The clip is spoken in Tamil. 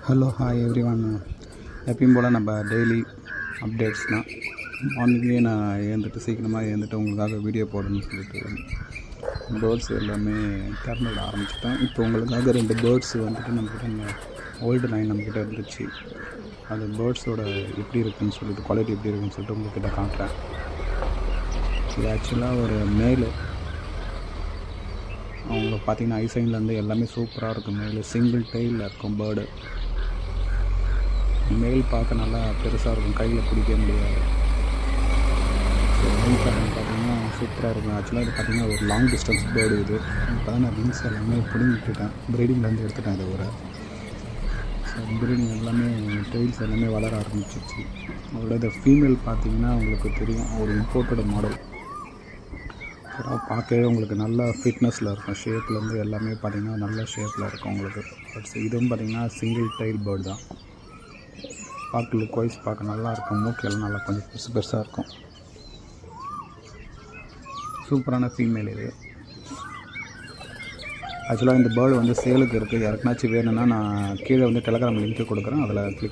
Hello hi every one. எப்பயும் போல் நம்ம டெய்லி அப்டேட்ஸ் தான். மார்னிங்கே நான் சீக்கிரமாக எழுந்துட்டு உங்களுக்காக வீடியோ போடணும்னு சொல்லிட்டு பேர்ட்ஸ் எல்லாமே திறந்து விட ஆரம்பிச்சிட்டேன். இப்போ உங்களுக்காக 2 பேர்ட்ஸ் வந்துட்டு நம்மக்கிட்ட ஓல்டு லைன் நம்மக்கிட்ட இருந்துச்சு. அது பேர்ட்ஸோட எப்படி இருக்குதுன்னு சொல்லிட்டு குவாலிட்டி எப்படி இருக்குன்னு சொல்லிட்டு உங்கள்கிட்ட காட்டுறேன். இது ஆக்சுவலாக ஒரு மேலு. அவங்க பார்த்திங்கன்னா ஐசைன்லேருந்து எல்லாமே சூப்பராக இருக்கும். மேலு சிங்கிள் டெயிலில் இருக்கும் பேர்டு. மேல் பார்க்க நல்லா பெருசாக இருக்கும், கையில் பிடிக்க முடியாது. ஸோ மெயில் பேட்டர்ன் பார்த்திங்கன்னா சூப்பராக இருக்கும். ஆக்சுவலாக இது பார்த்திங்கன்னா ஒரு லாங் டிஸ்டன்ஸ் பேர்டு. இது இப்போ தான் நான் விங்ஸ் எல்லாமே பிடிங்கிட்டுட்டேன், ப்ரீடிங்லேருந்து எடுத்துட்டேன் இதை ஒரு. ஸோ ப்ரீடிங் எல்லாமே டெயில்ஸ் எல்லாமே வளர ஆரம்பிச்சிச்சு. அதோட இந்த ஃபீமேல் பார்த்திங்கன்னா உங்களுக்கு தெரியும், ஒரு இம்போர்ட்டட் மாடல். பார்க்கவே உங்களுக்கு நல்ல ஃபிட்னஸில் இருக்கும். ஷேப்லேருந்து எல்லாமே பார்த்திங்கன்னா நல்ல ஷேப்பில் இருக்கும் உங்களுக்கு. பட்ஸ் இதுவும் பார்த்திங்கன்னா சிங்கிள் டெயில் பேர்டு தான். பார்க்க லுக் வைஸ் பார்க்க நல்லாயிருக்கும். மூக்கெல்லாம் நல்லா கொஞ்சம் பெருசாக இருக்கும். சூப்பரான ஃபீமேல் இது. ஆக்சுவலாக இந்த பேர்டு சேலுக்கு இருக்குது. யாருக்குனாச்சும் வேணும்னா நான் கீழே டெலகிராம் லிங்க்கு கொடுக்குறேன், அதில் கிளிக்